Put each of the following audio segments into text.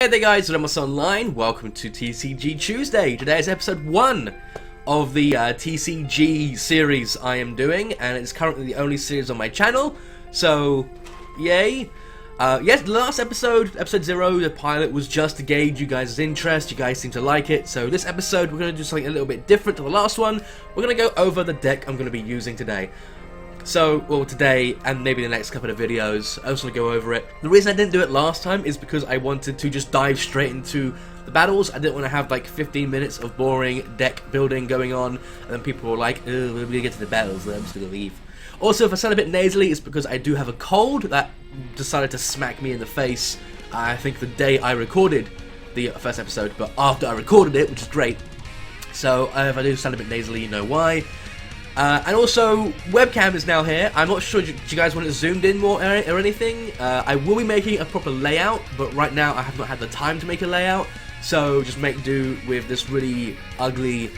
Hey there guys, TheRamosOnline. Welcome to TCG Tuesday. Today is episode 1 of the TCG series I am doing, and it's currently the only series on my channel, so yay. Yes, the last episode, episode 0, the pilot, was just to gauge you guys' interest. You guys seem to like it, so this episode we're going to do something a little bit different to the last one. We're going to go over the deck I'm going to be using today. So, well, today, and maybe the next couple of videos, I just want to go over it. The reason I didn't do it last time is because I wanted to just dive straight into the battles. I didn't want to have like 15 minutes of boring deck building going on, and then people were like, oh, we're going to get to the battles, then I'm just going to leave. Also, if I sound a bit nasally, it's because I do have a cold that decided to smack me in the face, I think the day I recorded the first episode, but after I recorded it, which is great. So, if I do sound a bit nasally, you know why. And also, webcam is now here. I'm not sure, do you guys want it zoomed in more or anything? I will be making a proper layout, but right now I have not had the time to make a layout, so just make do with this really ugly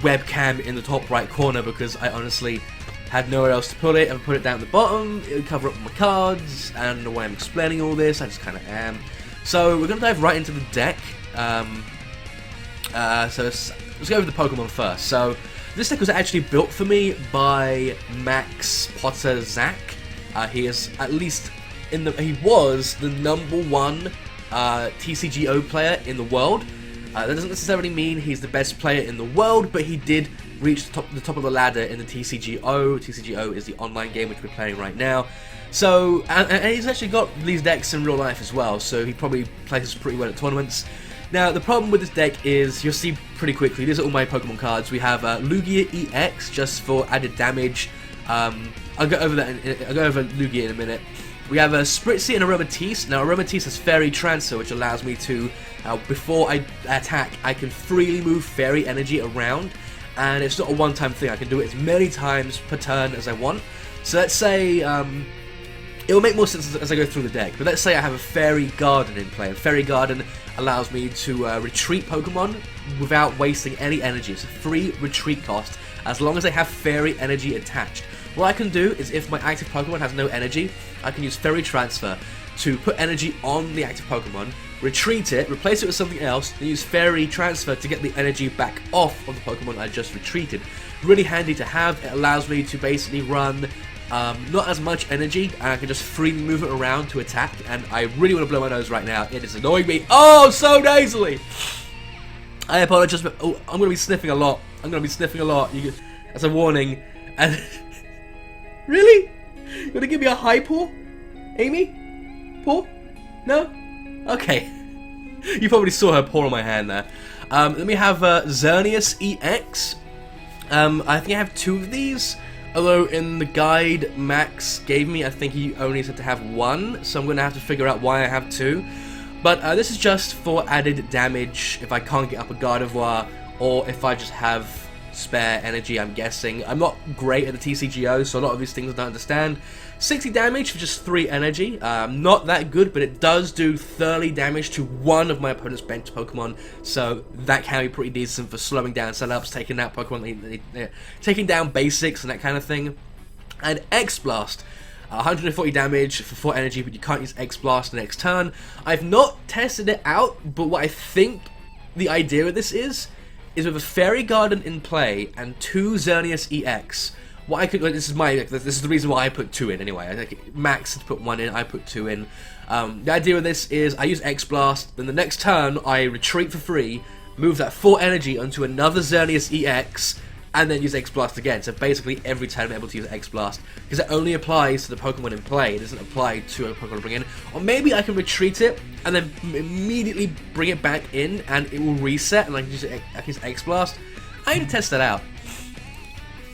webcam in the top right corner, because I honestly had nowhere else to put it. If I put it down at the bottom, it would cover up my cards, and the way I'm explaining all this, I just kind of am. So we're going to dive right into the deck. So let's go over the Pokemon first. So this deck was actually built for me by Max Potter Zach. He is at least he was the #1 TCGO player in the world. That doesn't necessarily mean he's the best player in the world, but he did reach the top of the ladder in the TCGO. TCGO is the online game which we're playing right now. So, and he's actually got these decks in real life as well, so he probably plays pretty well at tournaments. Now, the problem with this deck is, you'll see pretty quickly, these are all my Pokemon cards. We have Lugia EX, just for added damage. I'll go over that. I'll go over Lugia in a minute. We have Spritzy and Aromatisse. Now, Aromatisse has Fairy Transfer, which allows me to, before I attack, I can freely move Fairy Energy around. And it's not a one-time thing, I can do it as many times per turn as I want. So let's say, it will make more sense as I go through the deck, but let's say I have a Fairy Garden in play. And Fairy Garden allows me to retreat Pokemon without wasting any energy. It's a free retreat cost, as long as they have Fairy Energy attached. What I can do is, if my active Pokemon has no energy, I can use Fairy Transfer to put energy on the active Pokemon, retreat it, replace it with something else, then use Fairy Transfer to get the energy back off of the Pokemon I just retreated. Really handy to have. It allows me to basically run not as much energy, and I can just freely move it around to attack, and I really want to blow my nose right now. It is annoying me. Oh, so nasally! I apologize, but I'm going to be sniffing a lot. That's a warning. And really? You want to give me a high paw? Amy? Paw? No? Okay. You probably saw her paw on my hand there. Let me have Xerneas EX. I think I have 2 of these. Although in the guide Max gave me, I think he only said to have 1, so I'm going to have to figure out why I have 2. But this is just for added damage if I can't get up a Gardevoir, or if I just have spare energy, I'm guessing. I'm not great at the TCGO, so a lot of these things I don't understand. 60 damage for just 3 energy. Not that good, but it does do 30 damage to one of my opponent's bench Pokemon, so that can be pretty decent for slowing down setups, taking out Pokemon, taking down basics and that kind of thing. And X-Blast. 140 damage for 4 energy, but you can't use X-Blast the next turn. I've not tested it out, but what I think the idea of this is with a Fairy Garden in play and 2 Xerneas EX. What I could, this is the reason why I put 2 in anyway. I think Max had put 1 in, I put 2 in. The idea of this is I use X-Blast, then the next turn I retreat for free, move that 4 energy onto another Xerneas EX, and then use X-Blast again. So basically every time I'm able to use X-Blast, because it only applies to the Pokemon in play, it doesn't apply to a Pokemon I bring in. Or maybe I can retreat it, and then immediately bring it back in, and it will reset, and I can use X-Blast. I need to test that out.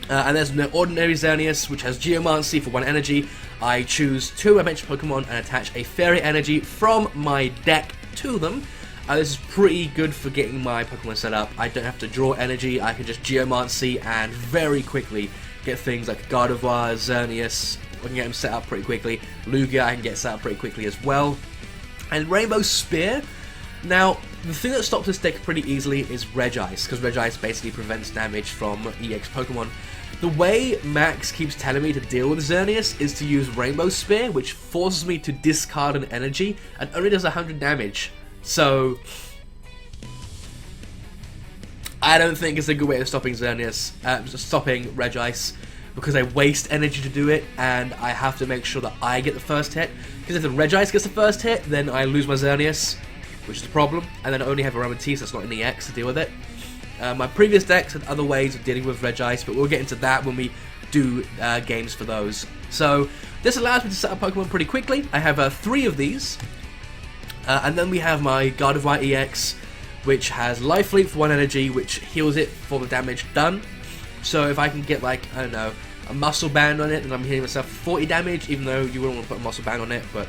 And there's no ordinary Xerneas, which has Geomancy for 1 energy. I choose 2 adventure Pokemon and attach a Fairy Energy from my deck to them. This is pretty good for getting my Pokemon set up. I don't have to draw energy, I can just Geomancy and very quickly get things like Gardevoir, Xerneas. I can get them set up pretty quickly. Lugia I can get set up pretty quickly as well. And Rainbow Spear. Now, the thing that stops this deck pretty easily is Regice, because Regice basically prevents damage from EX Pokemon. The way Max keeps telling me to deal with Xerneas is to use Rainbow Spear, which forces me to discard an energy and only does 100 damage. So I don't think it's a good way of stopping Xerneas, stopping Regice, because I waste energy to do it, and I have to make sure that I get the first hit. Because if the Regice gets the first hit, then I lose my Xerneas, which is a problem, and then I only have a Aromatisse that's not in EX to deal with it. My previous decks had other ways of dealing with Regice, but we'll get into that when we do games for those. So this allows me to set up Pokemon pretty quickly. I have 3 of these, and then we have my Gardevoir EX, which has Life Leap for 1 energy, which heals it for the damage done. So if I can get, like, I don't know, a Muscle Band on it, then I'm healing myself for 40 damage, even though you wouldn't want to put a Muscle Band on it, but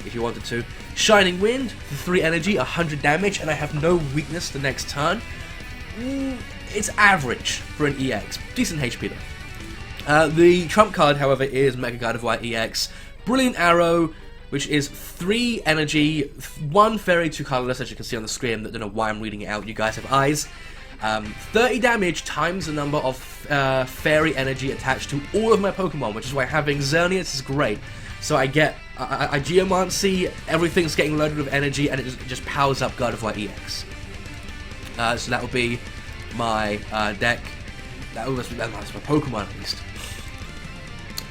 if you wanted to. Shining Wind for 3 energy, 100 damage, and I have no weakness the next turn. It's average for an EX. Decent HP though. The trump card, however, is Mega Gardevoir EX. Brilliant Arrow, which is 3 energy, 1 fairy, 2 colorless, as you can see on the screen. I don't know why I'm reading it out, you guys have eyes. 30 damage times the number of fairy energy attached to all of my Pokemon, which is why having Xerneas is great. So I get I Geomancy, everything's getting loaded with energy, and it just powers up Gardevoir EX. So that will be my deck. That's my Pokemon at least.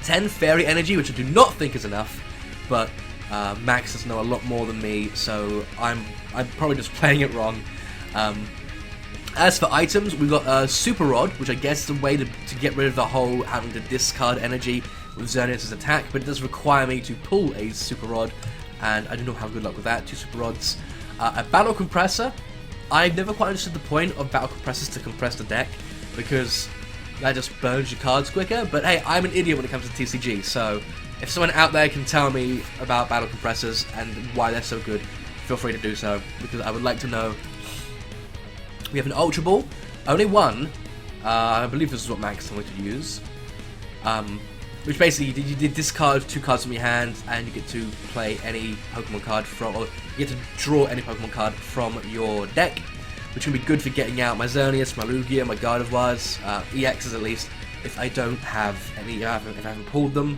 10 fairy energy, which I do not think is enough, but Max does know a lot more than me, so I'm probably just playing it wrong. As for items, we've got Super Rod, which I guess is a way to get rid of the whole having to discard energy with Xerneas' attack, but it does require me to pull a Super Rod, and I do not have good luck with that. 2 Super Rods. A Battle Compressor. I've never quite understood the point of Battle Compressors to compress the deck, because that just burns your cards quicker, but hey, I'm an idiot when it comes to TCG, so if someone out there can tell me about Battle Compressors and why they're so good, feel free to do so, because I would like to know. We have an Ultra Ball, only 1, I believe this is what Max told me to use, which basically you discard 2 cards from your hand, and you get to play any Pokemon card from, or you get to draw any Pokemon card from your deck, which can be good for getting out my Xerneas, my Lugia, my Gardevoirs, EXs at least, if I don't have any, if I haven't pulled them.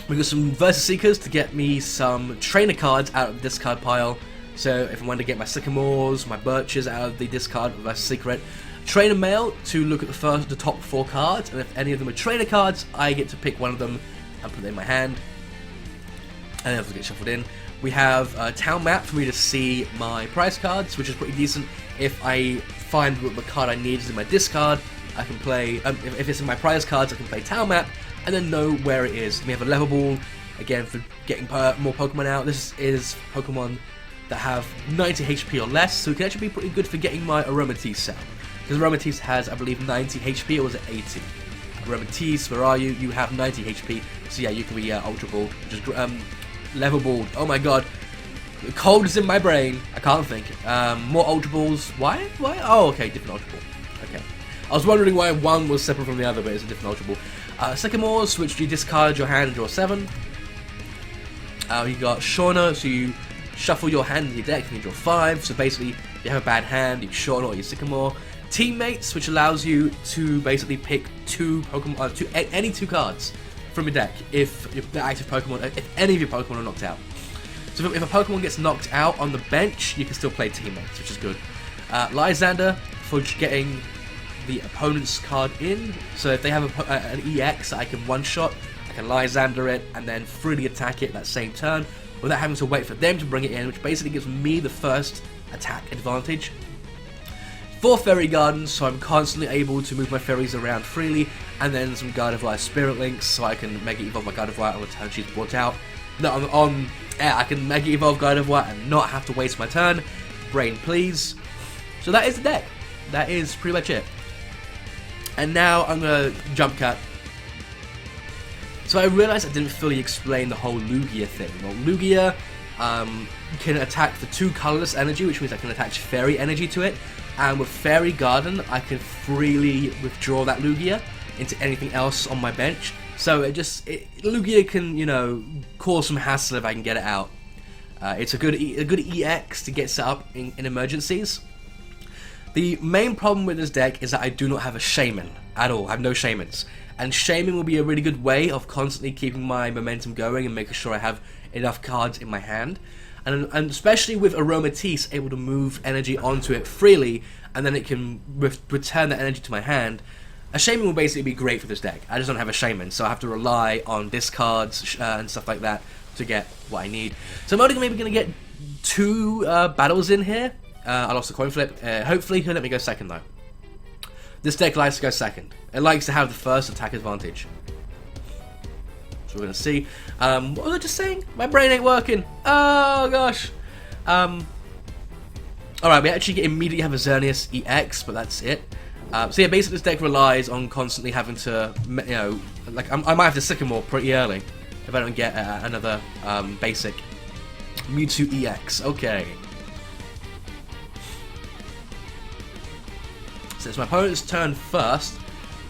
We've got some Versus Seekers to get me some trainer cards out of the discard pile. So if I want to get my Sycamores, my Birches out of the discard Versus Secret. Trainer Mail to look at the top 4 cards, and if any of them are trainer cards, I get to pick one of them and put it in my hand, and then it'll get shuffled in. We have a Town Map for me to see my prize cards, which is pretty decent. If I find what the card I need is in my discard, I can play, if it's in my prize cards, I can play Town Map, and then know where it is. We have a Level Ball, again, for getting more Pokemon out. This is Pokemon that have 90 HP or less, so it can actually be pretty good for getting my Aromatisse out. Because Aromatisse has, I believe, 90 HP, or was it 80? Aromatisse, where are you? You have 90 HP, so yeah, you can be Ultra Ball, just Level Balled. Oh my god, the cold is in my brain, I can't think. More Ultra Balls, why? Oh, okay, different Ultra Ball, okay. I was wondering why one was separate from the other, but it's a different Ultra Ball. Sycamores, which you discard your hand and draw 7. You got Shauna, so you shuffle your hand in your deck and you draw 5, so basically you have a bad hand, you Shauna or you Sycamore. Teammates, which allows you to basically pick 2 Pokemon, any 2 cards from your deck if the active Pokemon, if any of your Pokemon are knocked out. So if a Pokemon gets knocked out on the bench, you can still play Teammates, which is good. Lysander for getting the opponent's card in, so if they have an EX I can one-shot, I can Lysander it and then freely attack it that same turn without having to wait for them to bring it in, which basically gives me the first attack advantage. 4 Fairy Gardens, so I'm constantly able to move my fairies around freely, and then some Gardevoir Spirit Links, so I can Mega Evolve my Gardevoir on the turn she's brought out. No, I can Mega Evolve Gardevoir and not have to waste my turn. Brain, please. So that is the deck. That is pretty much it. And now I'm gonna jump cut. So I realized I didn't fully explain the whole Lugia thing. Well, Lugia can attack for 2 colorless energy, which means I can attach fairy energy to it. And with Fairy Garden, I can freely withdraw that Lugia into anything else on my bench. So Lugia can, you know, cause some hassle if I can get it out. It's a good EX to get set up in emergencies. The main problem with this deck is that I do not have a Shaman at all. I have no Shamans. And Shaman will be a really good way of constantly keeping my momentum going and making sure I have enough cards in my hand. and especially with Aromatisse able to move energy onto it freely, and then it can return that energy to my hand. A Shaman will basically be great for this deck. I just don't have a Shaman, so I have to rely on discards and stuff like that to get what I need. So I'm only maybe going to get 2 battles in here. I lost the coin flip. Hopefully he'll let me go second though. This deck likes to go second. It likes to have the first attack advantage. So we're going to see. What was I just saying? My brain ain't working. Oh gosh. Alright, we actually immediately have a Xerneas EX, but that's it. So yeah, basically this deck relies on constantly having to, you know, like I might have to Sycamore pretty early if I don't get another basic Mewtwo EX. Okay. So it's my opponent's turn first.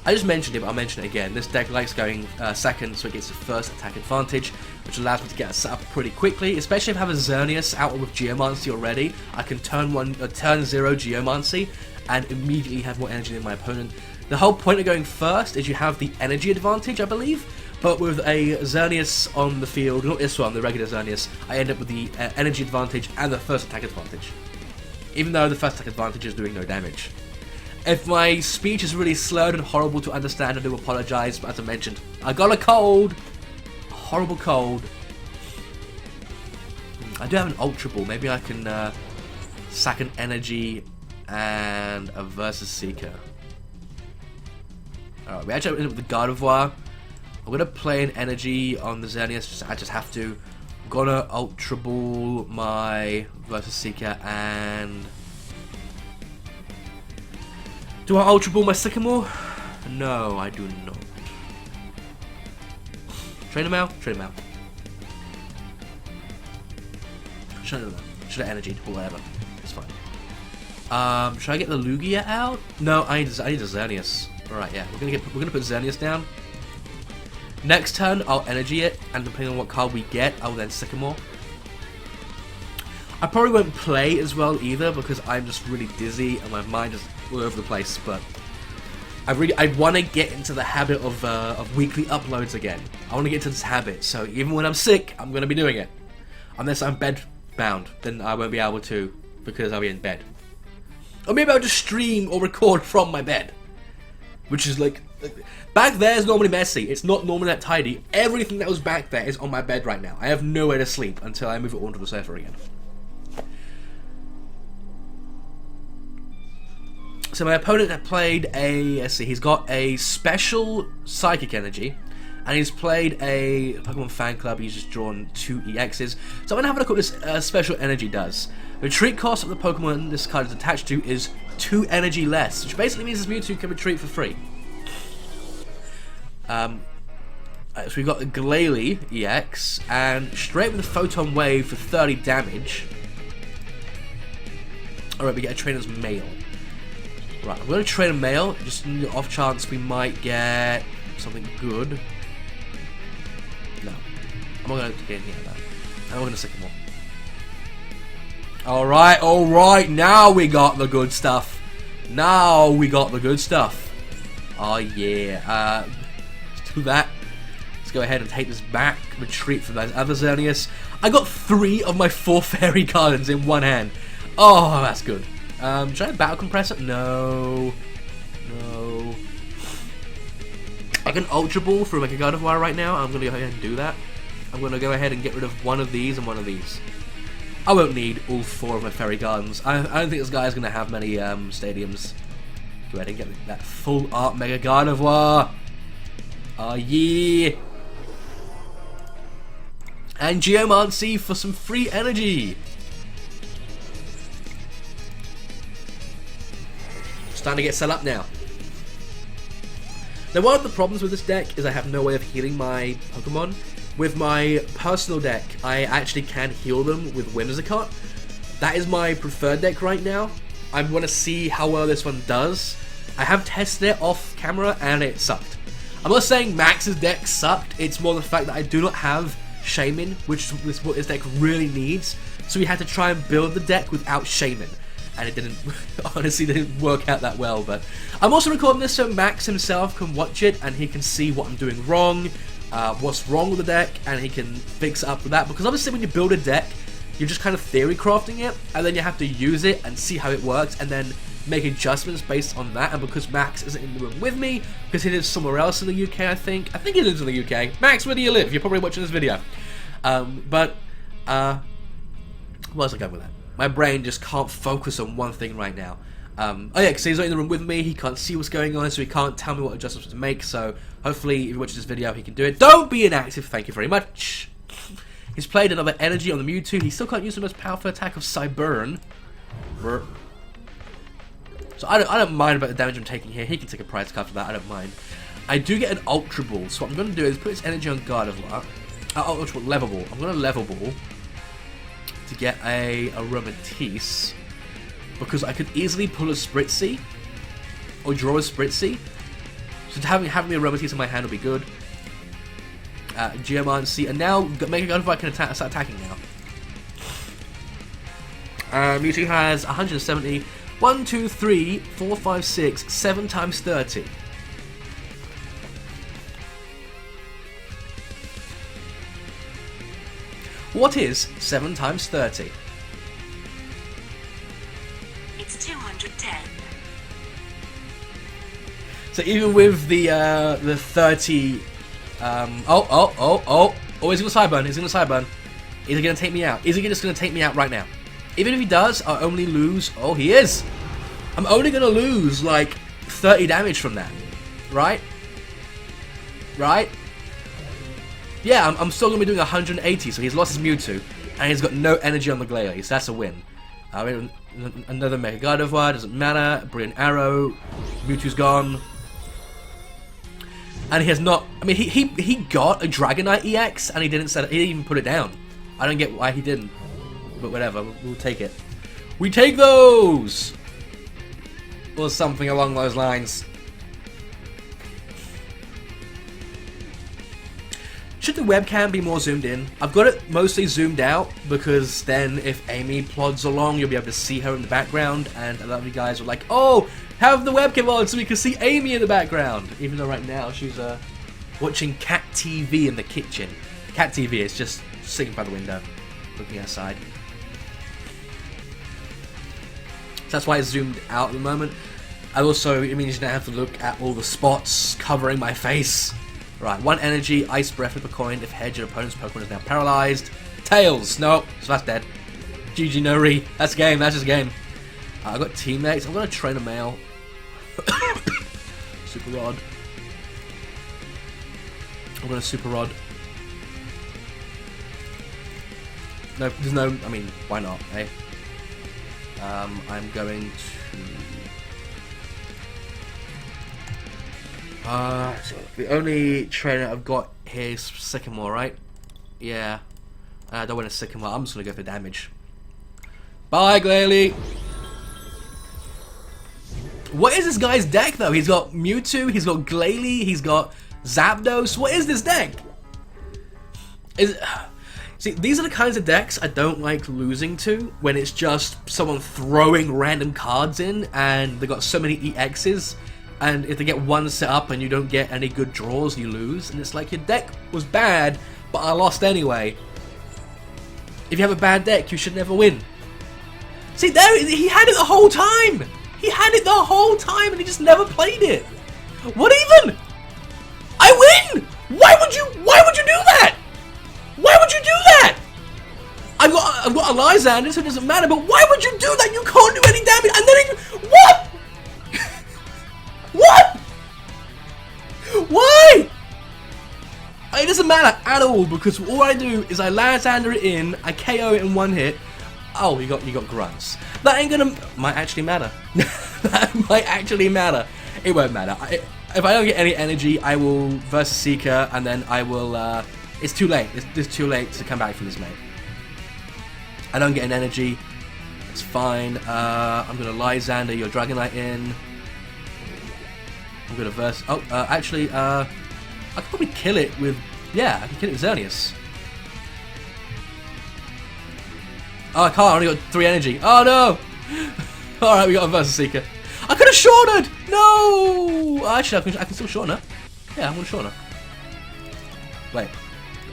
I just mentioned it, but I'll mention it again. This deck likes going second, so it gets the first attack advantage, which allows me to get it set up pretty quickly. Especially if I have a Xerneas out with Geomancy already, I can turn 0 Geomancy and immediately have more energy than my opponent. The whole point of going first is you have the energy advantage, I believe, but with a Xerneas on the field, not this one, the regular Xerneas, I end up with the energy advantage and the first attack advantage. Even though the first attack advantage is doing no damage. If my speech is really slurred and horrible to understand, I do apologise, but as I mentioned, I got a cold. A horrible cold. I do have an Ultra Ball. Maybe I can sack an Energy and a Versus Seeker. Alright, we actually ended up with the Gardevoir. I'm going to play an Energy on the Xerneas. I just have to. I'm going to Ultra Ball my Versus Seeker and... Do I Ultra Ball my Sycamore? No, I do not. Train him out? Train him out. Should have energied or whatever. It's fine. Should I get the Lugia out? No, I need a Xerneas. Alright, yeah. We're gonna put Xerneas down. Next turn, I'll energy it, and depending on what card we get, I'll then Sycamore. I probably won't play as well either because I'm just really dizzy and my mind is all over the place. But I want to get into the habit of weekly uploads again. I want to get into this habit. So even when I'm sick, I'm going to be doing it. Unless I'm bed bound, then I won't be able to because I'll be in bed. Or maybe I'll just stream or record from my bed, which is like back there is normally messy. It's not normally that tidy. Everything that was back there is on my bed right now. I have nowhere to sleep until I move it onto the sofa again. So my opponent had played a, let's see, he's got a special Psychic Energy, and he's played a Pokemon Fan Club. He's just drawn 2 EXs. So I'm going to have a look at what this special energy does. The retreat cost of the Pokemon this card is attached to is 2 energy less, which basically means this Mewtwo can retreat for free. So we've got the Glalie EX, and straight with the Photon Wave for 30 damage. Alright, we get a Trainer's Mail. Right, I'm going to trade a Mail, just in the off chance we might get something good. No. I'm not going to get any of that. I'm going to Sycamore. Alright, now we got the good stuff. Now we got the good stuff. Oh yeah. Let's do that. Let's go ahead and take this back. Retreat from those other Xerneas. I got 3 of my 4 Fairy Gardens in one hand. Oh, that's good. Should I Battle Compressor? No. No. I can Ultra Ball through like a Gardevoir right now. I'm going to go ahead and do that. I'm going to go ahead and get rid of one of these and one of these. I won't need all 4 of my Fairy Gardens. I don't think this guy's going to have many stadiums. Go ahead and get that full art Mega Gardevoir. Oh yeah. And Geomancy for some free energy. Starting to get set up now. Now one of the problems with this deck is I have no way of healing my Pokemon. With my personal deck, I actually can heal them with Whimsicott. That is my preferred deck right now. I want to see how well this one does. I have tested it off camera and it sucked. I'm not saying Max's deck sucked, it's more the fact that I do not have Shaman, which is what this deck really needs. So we had to try and build the deck without Shaman. And it didn't, honestly didn't work out that well, but I'm also recording this so Max himself can watch it and he can see what I'm doing wrong, what's wrong with the deck, and he can fix it up with that, because obviously when you build a deck, you're just kind of theory crafting it, and then you have to use it and see how it works, and then make adjustments based on that. And because Max isn't in the room with me, because he lives somewhere else in the UK, I think he lives in the UK. Max, where do you live? You're probably watching this video. Where was I going with that? My brain just can't focus on one thing right now. Oh yeah, because he's not in the room with me, he can't see what's going on, so he can't tell me what adjustments to make, so hopefully if you watch this video he can do it. Don't be inactive, thank you very much. He's played another energy on the Mewtwo, he still can't use the most powerful attack of Cyburn. So I don't mind about the damage I'm taking here, he can take a prize card for that, I don't mind. I do get an Ultra Ball, so what I'm going to do is put his energy on Gardevoir. Ultra Ball, Level Ball. I'm going to Level Ball to get a Aromatisse, because I could easily pull a Spritzy, or draw a Spritzy, so having me a Aromatisse in my hand will be good. Geomancy, and now Mega Gardevoir can start attacking now. Mewtwo has 170, 1, 2, 3, 4, 5, 6, 7 times 30. What is 7 times 30? It's 210. So even with the 30, oh, he's gonna Cyburn, he's gonna Cyburn. Is he gonna take me out? Is he just gonna take me out right now? Even if he does, I only lose, oh he is! I'm only gonna lose like 30 damage from that, right? Right? Yeah, I'm still going to be doing 180, so he's lost his Mewtwo, and he's got no energy on the Glalie, so that's a win. Another Mega Gardevoir, doesn't matter, Brilliant Arrow, Mewtwo's gone. And he has not, I mean, he got a Dragonite EX, and he didn't even put it down. I don't get why he didn't, but whatever, we'll take it. We take those! Or something along those lines. Should the webcam be more zoomed in? I've got it mostly zoomed out because then if Amy plods along, you'll be able to see her in the background, and a lot of you guys were like, oh, have the webcam on so we can see Amy in the background. Even though right now she's watching Cat TV in the kitchen. Cat TV is just sitting by the window, looking outside. So that's why it's zoomed out at the moment. And also, it means you don't have to look at all the spots covering my face. Right, 1 energy, Ice Breath, flip a coin. If hedge, your opponent's Pokemon is now paralyzed. Tails! No, so that's dead. GG no re. That's game, that's just game. I've got teammates. I'm going to train a male. Super Rod. I'm going to Super Rod. No, there's no, I mean, why not, eh? I'm going to... the only trainer I've got here is Sycamore, right? Yeah. I don't want a Sycamore. I'm just going to go for damage. Bye, Glalie! What is this guy's deck, though? He's got Mewtwo, he's got Glalie, he's got Zapdos. What is this deck? See, these are the kinds of decks I don't like losing to, when it's just someone throwing random cards in, and they got so many EXs. And if they get one set up and you don't get any good draws, you lose. And it's like, your deck was bad, but I lost anyway. If you have a bad deck, you should never win. See, there, he had it the whole time! He had it the whole time and he just never played it! What even? I win! Why would you do that? Why would you do that? I've got a Lysander, so it doesn't matter, but why would you do that? You can't do any damage, and then what? What? Why? It doesn't matter at all, because all I do is I Lysander it in, I KO it in 1 hit. Oh, you got grunts. That ain't gonna... might actually matter. That might actually matter. It won't matter. If I don't get any energy, I will versus Seeker, and then I will... it's too late. It's too late to come back from this, mate. I don't get an energy. It's fine. I'm gonna Lysander your Dragonite in. I'm gonna verse... oh, actually, I could probably kill it with... yeah, I can kill it with Xerneas. Oh, I can't. I only got 3 energy. Oh, no! Alright, we got a Versus Seeker. I could have shorted! No! Actually, I can still shorten her. Yeah, I'm gonna shorten her. Wait.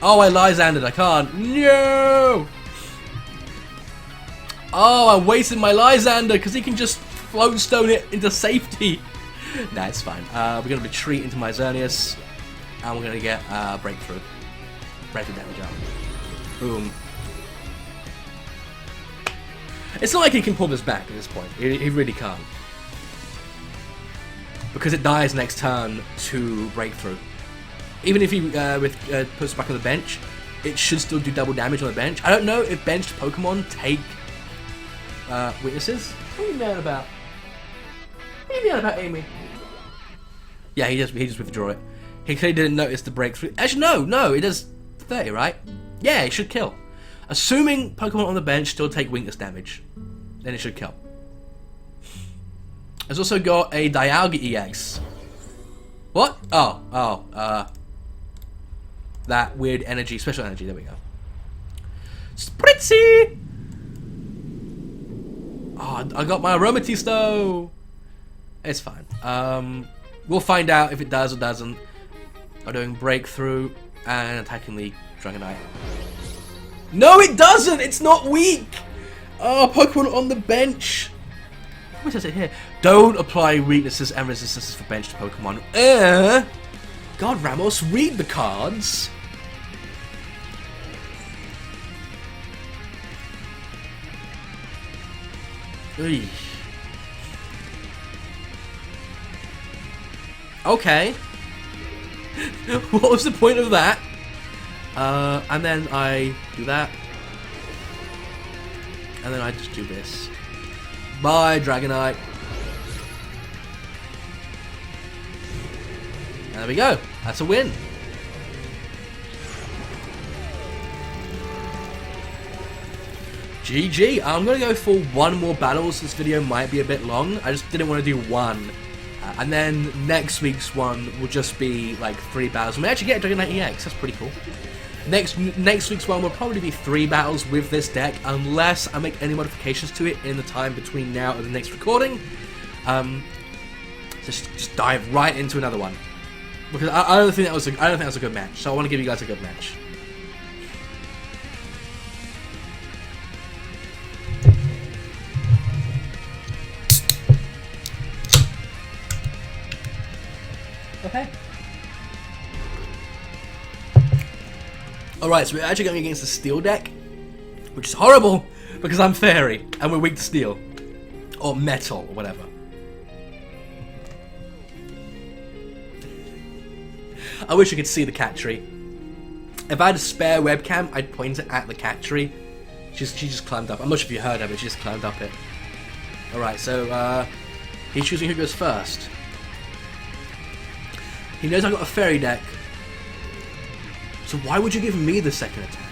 Oh, I Lysandered. I can't. No! Oh, I wasted my Lysander because he can just float stone it into safety. Nah, it's fine. We're going to retreat into my Xerneas, and we're going to get breakthrough. Breakthrough damage up. Boom. It's not like he can pull this back at this point. He really can't. Because it dies next turn to breakthrough. Even if he puts it back on the bench, it should still do double damage on the bench. I don't know if benched Pokemon take weaknesses. What are you mad about? What are you mad about, Amy? Yeah, he just withdrew it. He clearly didn't notice the breakthrough. Actually, no, it does 30, right? Yeah, it should kill. Assuming Pokemon on the bench still take weakness damage, then it should kill. It's also got a Dialga EX. What? That weird energy, special energy, there we go. Spritzy! Oh, I got my Aromatisto! It's fine. We'll find out if it does or doesn't. I'm doing breakthrough and attacking the Dragonite. No, it doesn't! It's not weak! Oh, Pokemon on the bench. What does it here? Don't apply weaknesses and resistances for benched Pokemon. God, Ramos, read the cards. Eey. Okay. What was the point of that? And then I do that. And then I just do this. Bye, Dragonite. And there we go. That's a win. GG. I'm going to go for one more battle, so this video might be a bit long. I just didn't want to do one. And then next week's one will just be like 3 battles. We may actually get a Dragonite EX. That's pretty cool. Next week's one will probably be 3 battles with this deck, unless I make any modifications to it in the time between now and the next recording. Just dive right into another one, because I don't think that was a good match. So I want to give you guys a good match. Okay. Alright, so we're actually going against the Steel deck, which is horrible, because I'm Fairy, and we're weak to Steel. Or Metal, or whatever. I wish you could see the cat tree. If I had a spare webcam, I'd point it at the cat tree. She just climbed up. I'm not sure if you heard her, but she just climbed up it. Alright, so, he's choosing who goes first. He knows I've got a Fairy deck. So why would you give me the second attack?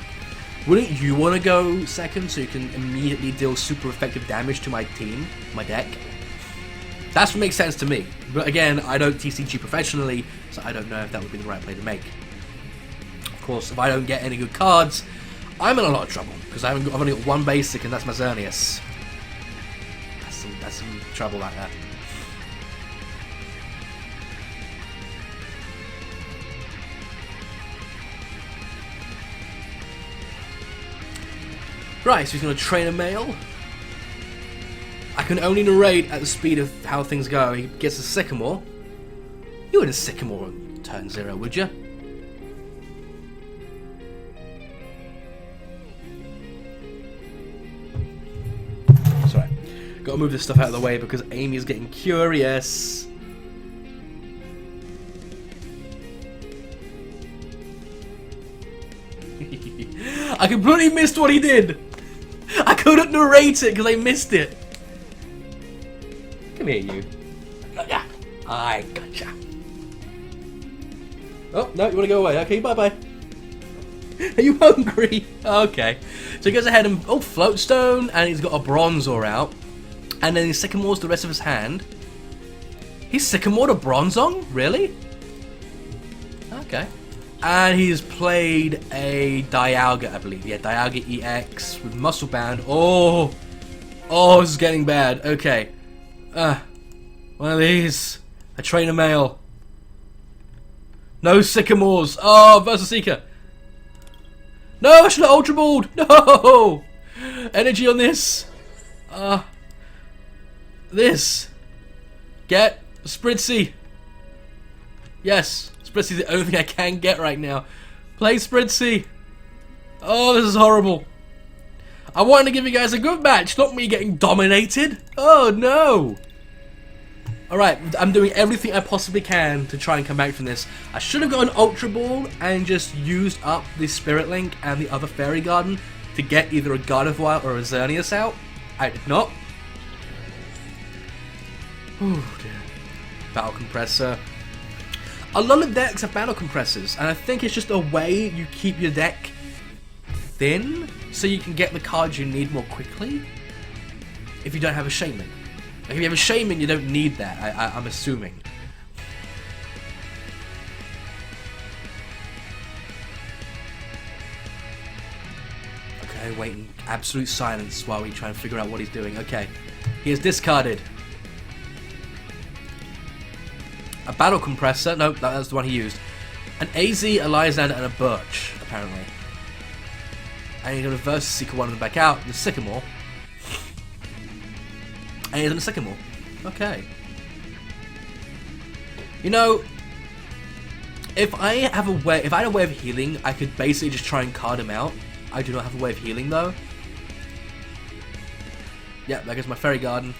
Wouldn't you want to go second so you can immediately deal super effective damage to my team, my deck? That's what makes sense to me. But again, I don't TCG professionally, so I don't know if that would be the right play to make. Of course, if I don't get any good cards, I'm in a lot of trouble, because I've only got 1 basic, and that's my Xerneas. That's some trouble like that. Right, so he's going to train a male. I can only narrate at the speed of how things go. He gets a Sycamore. You wouldn't Sycamore on turn 0, would you? Sorry. Gotta move this stuff out of the way because Amy's getting curious. I completely missed what he did. I couldn't narrate it because I missed it. Come here, you. Yeah, I gotcha. Oh, no, you want to go away. Okay, bye-bye. Are you hungry? Okay. So he goes ahead and... Oh, Floatstone, and he's got a Bronzor out. And then he Sycamores the rest of his hand. He's Sycamored a Bronzong? Really? Okay. And he's played a Dialga, I believe. Yeah, Dialga EX with Muscle Band. Oh! Oh, this is getting bad. Okay. One of these. A Trainer Male. No Sycamores. Oh, Versus Seeker. No, I should have Ultra Balled. No! Energy on this. This. Get Spritzy. Yes, Spritzy's the only thing I can get right now. Play Spritzy. Oh, this is horrible. I wanted to give you guys a good match, not me getting dominated. Oh no. Alright, I'm doing everything I possibly can to try and come back from this. I should have got an Ultra Ball and just used up the Spirit Link and the other Fairy Garden to get either a Gardevoir or a Xerneas out. I did not. Oh dear. Battle Compressor. A lot of decks have Battle Compressors, and I think it's just a way you keep your deck thin so you can get the cards you need more quickly if you don't have a Shaman. Like if you have a Shaman, you don't need that, I'm assuming. Okay, waiting absolute silence while we try and figure out what he's doing. Okay, he has discarded a Battle Compressor. Nope, that's the one he used. An AZ, a Lysander, and a Birch, apparently. And he's going to reverse Seeker one of them back out. The Sycamore. And he's on the Sycamore. Okay. You know, if I had a way of healing, I could basically just try and card him out. I do not have a way of healing though. Yeah, there goes my Fairy Garden.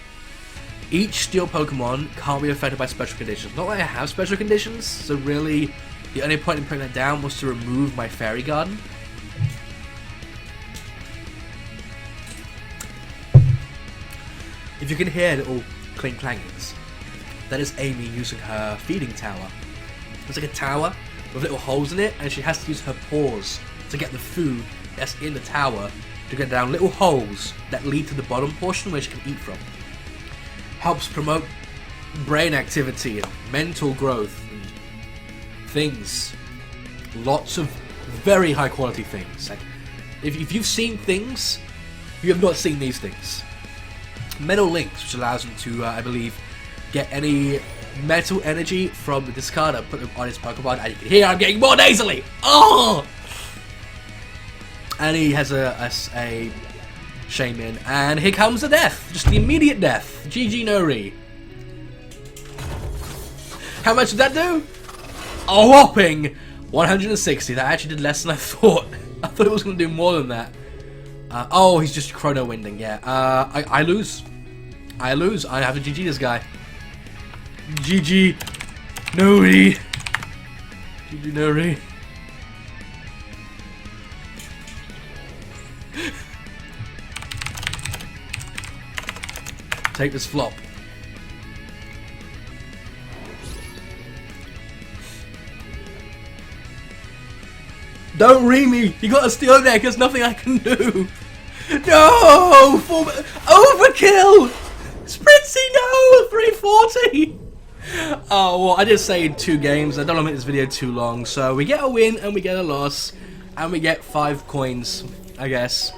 Each Steel Pokemon can't be affected by special conditions. Not that I have special conditions, so really the only point in putting that down was to remove my Fairy Garden. If you can hear little clink clangings, that is Amy using her feeding tower. It's like a tower with little holes in it, and she has to use her paws to get the food that's in the tower to get down little holes that lead to the bottom portion where she can eat from. Helps promote brain activity and mental growth and things. Lots of very high quality things. Like, if you've seen things, you have not seen these things. Metal Links, which allows him to, I believe, get any metal energy from the discarder, put them on his Pokemon, and you can hear I'm getting more nasally! Oh! And he has a Shaman, and here comes the death! Just the immediate death. GG no re. How much did that do? A whopping 160. That actually did less than I thought. I thought it was going to do more than that. Oh, he's just Chrono Winding, yeah. I lose. I lose. I have to GG this guy. GG. No re. GG no re. Take this flop. Don't re me! You got a steel deck, there's nothing I can do! No! Overkill! Spritzy, no! 340! Oh, well, I did say 2 games. I don't want to make this video too long. So we get a win and we get a loss. And we get 5 coins, I guess.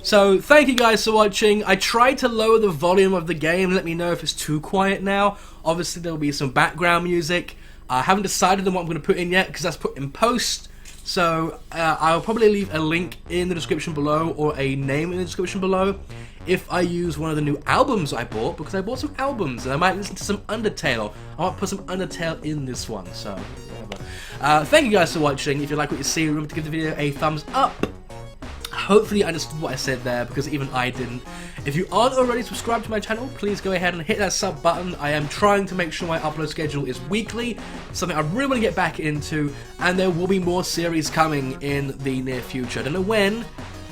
So thank you guys for watching. I tried to lower the volume of the game. Let me know if it's too quiet now. Obviously, there will be some background music. I haven't decided on what I'm going to put in yet because that's put in post. So I'll probably leave a link in the description below or a name in the description below if I use one of the new albums I bought, because I bought some albums and I might listen to some Undertale. I might put some Undertale in this one, so whatever. Thank you guys for watching. If you like what you see, remember to give the video a thumbs up. Hopefully you understood what I said there, because even I didn't. If you aren't already subscribed to my channel, please go ahead and hit that sub button. I am trying to make sure my upload schedule is weekly, something I really want to get back into, and there will be more series coming in the near future. I don't know when.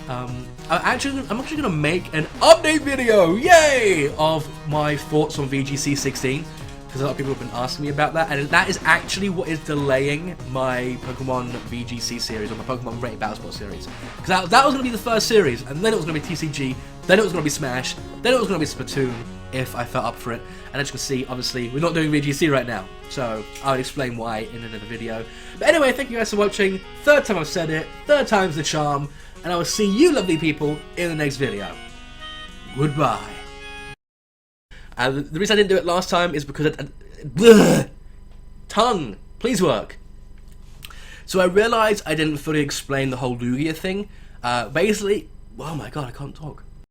I'm actually going to make an update video, yay, of my thoughts on VGC 16. Because a lot of people have been asking me about that, and that is actually what is delaying my Pokemon VGC series, or my Pokemon Rated Battle Sport series. Because that was going to be the first series, and then it was going to be TCG, then it was going to be Smash, then it was going to be Splatoon, if I felt up for it. And as you can see, obviously, we're not doing VGC right now, so I'll explain why in another video. But anyway, thank you guys for watching. 3rd time I've said it, 3rd time's the charm, and I will see you lovely people in the next video. Goodbye. The reason I didn't do it last time is because tongue, please work. So I realised I didn't fully explain the whole Lugia thing. Basically, oh my god, I can't talk.